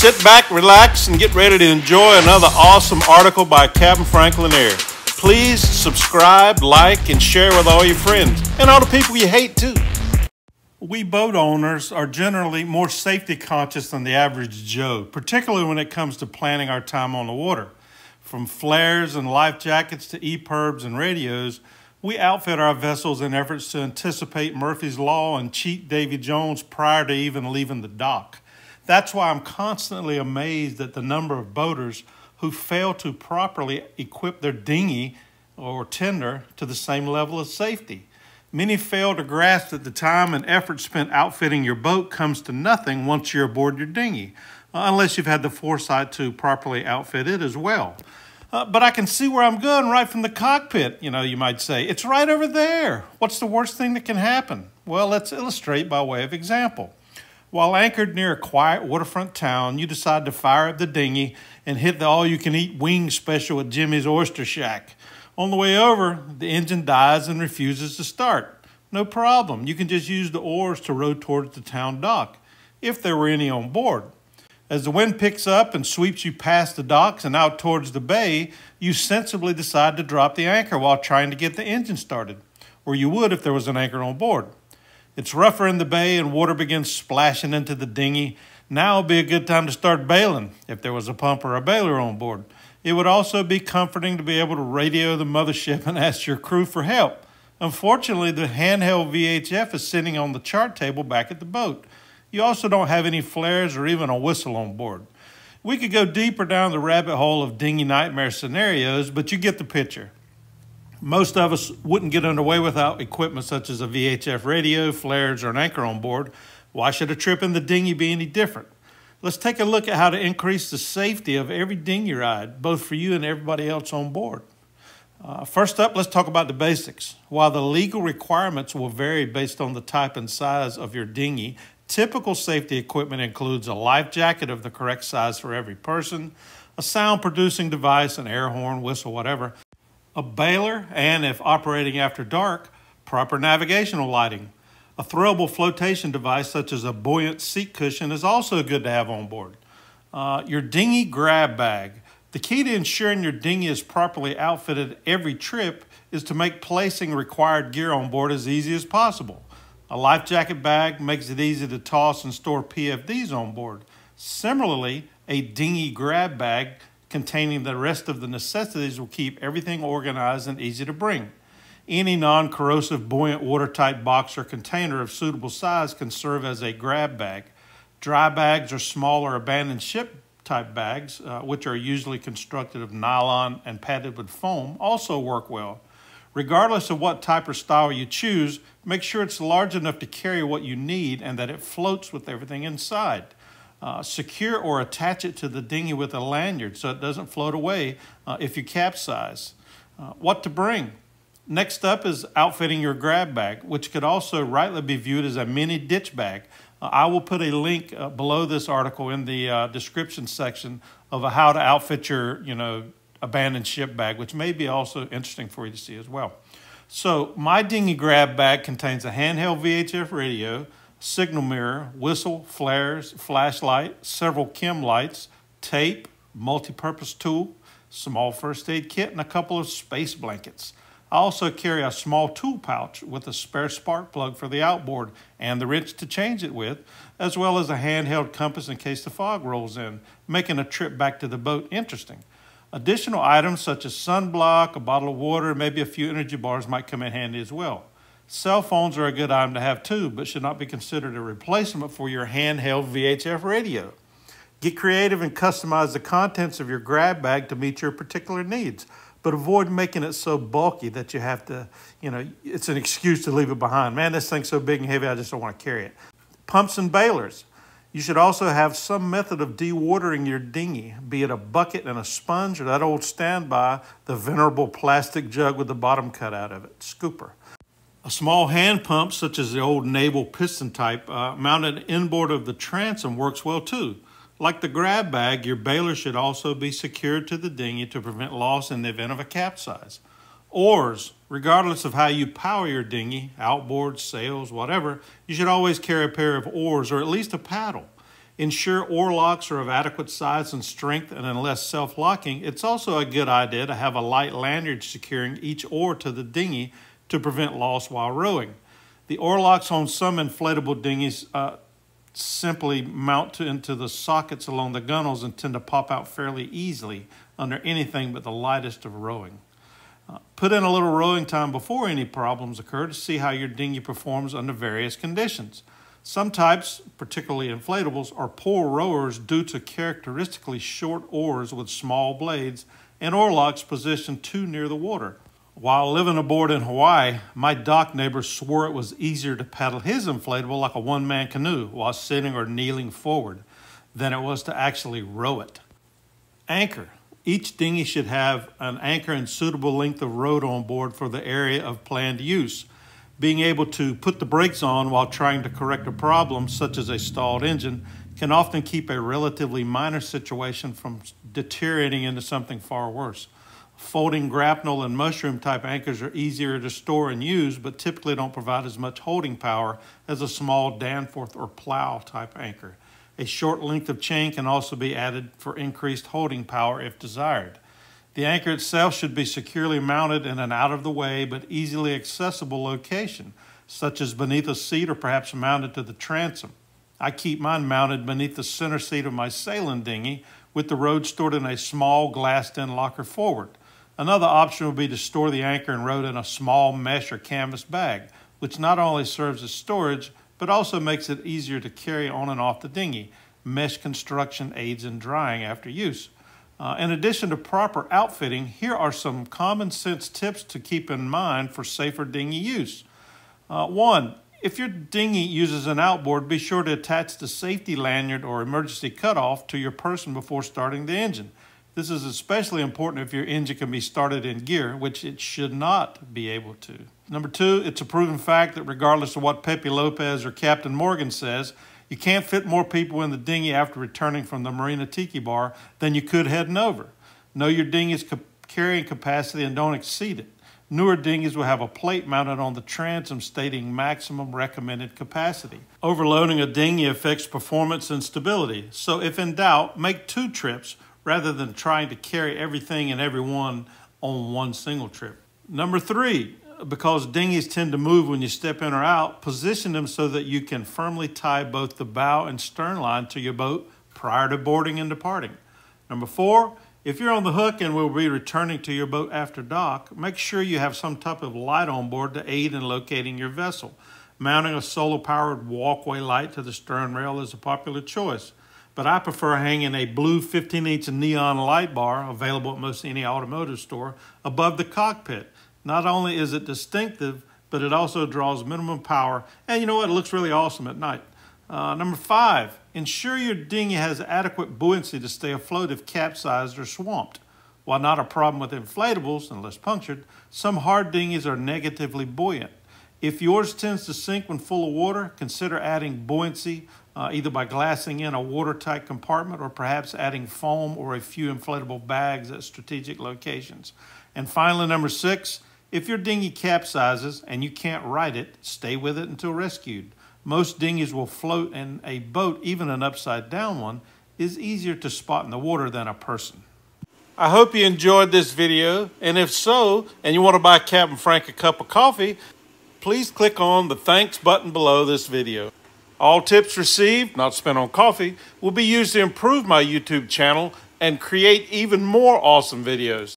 sit back, relax, and get ready to enjoy another awesome article by Capt Frank Lanier. Please subscribe, like, and share with all your friends, and all the people you hate too. We boat owners are generally more safety conscious than the average Joe, particularly when it comes to planning our time on the water. From flares and life jackets to EPIRBs and radios, we outfit our vessels in efforts to anticipate Murphy's Law and cheat Davy Jones prior to even leaving the dock. That's why I'm constantly amazed at the number of boaters who fail to properly equip their dinghy or tender to the same level of safety. Many fail to grasp that the time and effort spent outfitting your boat comes to nothing once you're aboard your dinghy, unless you've had the foresight to properly outfit it as well. But I can see where I'm going right from the cockpit, you might say. It's right over there. What's the worst thing that can happen? Well, let's illustrate by way of example. While anchored near a quiet waterfront town, you decide to fire up the dinghy and hit the all-you-can-eat wing special at Jimmy's Oyster Shack. On the way over, the engine dies and refuses to start. No problem. You can just use the oars to row towards the town dock, if there were any on board. As the wind picks up and sweeps you past the docks and out towards the bay, you sensibly decide to drop the anchor while trying to get the engine started, or you would if there was an anchor on board. It's rougher in the bay and water begins splashing into the dinghy. Now would be a good time to start bailing if there was a pump or a bailer on board. It would also be comforting to be able to radio the mothership and ask your crew for help. Unfortunately, the handheld VHF is sitting on the chart table back at the boat. You also don't have any flares or even a whistle on board. We could go deeper down the rabbit hole of dinghy nightmare scenarios, but you get the picture. Most of us wouldn't get underway without equipment such as a VHF radio, flares, or an anchor on board. Why should a trip in the dinghy be any different? Let's take a look at how to increase the safety of every dinghy ride, both for you and everybody else on board. First up, let's talk about the basics. While the legal requirements will vary based on the type and size of your dinghy, typical safety equipment includes a life jacket of the correct size for every person, a sound-producing device, an air horn, whistle, whatever, a bailer, and if operating after dark, proper navigational lighting. A throwable flotation device such as a buoyant seat cushion is also good to have on board. Your dinghy grab bag. The key to ensuring your dinghy is properly outfitted every trip is to make placing required gear on board as easy as possible. A life jacket bag makes it easy to toss and store PFDs on board. Similarly, a dinghy grab bag containing the rest of the necessities will keep everything organized and easy to bring. Any non-corrosive, buoyant, watertight box or container of suitable size can serve as a grab bag. Dry bags or smaller abandoned ship type bags, which are usually constructed of nylon and padded with foam, also work well. Regardless of what type or style you choose, make sure it's large enough to carry what you need and that it floats with everything inside. Secure or attach it to the dinghy with a lanyard so it doesn't float away if you capsize. What to bring? Next up is outfitting your grab bag, which could also rightly be viewed as a mini ditch bag. I will put a link below this article in the description section of how to outfit your abandoned ship bag, which may be also interesting for you to see as well. So my dinghy grab bag contains a handheld VHF radio, signal mirror, whistle, flares, flashlight, several chem lights, tape, multi-purpose tool, small first aid kit, and a couple of space blankets. I also carry a small tool pouch with a spare spark plug for the outboard and the wrench to change it with, as well as a handheld compass in case the fog rolls in, making a trip back to the boat interesting. Additional items such as sunblock, a bottle of water, maybe a few energy bars might come in handy as well. Cell phones are a good item to have too, but should not be considered a replacement for your handheld VHF radio. Get creative and customize the contents of your grab bag to meet your particular needs, but avoid making it so bulky that you have to, it's an excuse to leave it behind. Man, this thing's so big and heavy, I just don't want to carry it. Pumps and bailers. You should also have some method of dewatering your dinghy, be it a bucket and a sponge or that old standby, the venerable plastic jug with the bottom cut out of it, scooper. A small hand pump, such as the old naval piston type, mounted inboard of the transom works well too. Like the grab bag, your bailer should also be secured to the dinghy to prevent loss in the event of a capsize. Oars, regardless of how you power your dinghy, outboard, sails, whatever, you should always carry a pair of oars or at least a paddle. Ensure oar locks are of adequate size and strength, and unless self-locking, it's also a good idea to have a light lanyard securing each oar to the dinghy to prevent loss while rowing. The oar locks on some inflatable dinghies simply mount into the sockets along the gunnels and tend to pop out fairly easily under anything but the lightest of rowing. Put in a little rowing time before any problems occur to see how your dinghy performs under various conditions. Some types, particularly inflatables, are poor rowers due to characteristically short oars with small blades and oar locks positioned too near the water. While living aboard in Hawaii, my dock neighbor swore it was easier to paddle his inflatable like a one-man canoe while sitting or kneeling forward than it was to actually row it. Anchor. Each dinghy should have an anchor and suitable length of rope on board for the area of planned use. Being able to put the brakes on while trying to correct a problem, such as a stalled engine, can often keep a relatively minor situation from deteriorating into something far worse. Folding grapnel and mushroom type anchors are easier to store and use, but typically don't provide as much holding power as a small Danforth or plow type anchor. A short length of chain can also be added for increased holding power if desired. The anchor itself should be securely mounted in an out-of-the-way but easily accessible location, such as beneath a seat or perhaps mounted to the transom. I keep mine mounted beneath the center seat of my sailing dinghy with the rode stored in a small glassed-in locker forward. Another option would be to store the anchor and rode in a small mesh or canvas bag, which not only serves as storage, but also makes it easier to carry on and off the dinghy. Mesh construction aids in drying after use. In addition to proper outfitting, here are some common sense tips to keep in mind for safer dinghy use. 1. If your dinghy uses an outboard, be sure to attach the safety lanyard or emergency cutoff to your person before starting the engine. This is especially important if your engine can be started in gear, which it should not be able to. Number 2, it's a proven fact that regardless of what Pepe Lopez or Captain Morgan says, you can't fit more people in the dinghy after returning from the Marina Tiki Bar than you could heading over. Know your dinghy's carrying capacity and don't exceed it. Newer dinghies will have a plate mounted on the transom stating maximum recommended capacity. Overloading a dinghy affects performance and stability, so if in doubt, make 2 trips rather than trying to carry everything and everyone on one single trip. Number 3, because dinghies tend to move when you step in or out, position them so that you can firmly tie both the bow and stern line to your boat prior to boarding and departing. Number 4, if you're on the hook and will be returning to your boat after dock, make sure you have some type of light on board to aid in locating your vessel. Mounting a solar-powered walkway light to the stern rail is a popular choice, but I prefer hanging a blue 15-inch neon light bar, available at most any automotive store, above the cockpit. Not only is it distinctive, but it also draws minimum power, and you know what, it looks really awesome at night. Number 5, ensure your dinghy has adequate buoyancy to stay afloat if capsized or swamped. While not a problem with inflatables, unless punctured, some hard dinghies are negatively buoyant. If yours tends to sink when full of water, consider adding buoyancy, either by glassing in a watertight compartment or perhaps adding foam or a few inflatable bags at strategic locations. And finally, number 6, if your dinghy capsizes and you can't right it, stay with it until rescued. Most dinghies will float, and a boat, even an upside-down one, is easier to spot in the water than a person. I hope you enjoyed this video, and if so, and you want to buy Captain Frank a cup of coffee, please click on the thanks button below this video. All tips received, not spent on coffee, will be used to improve my YouTube channel and create even more awesome videos.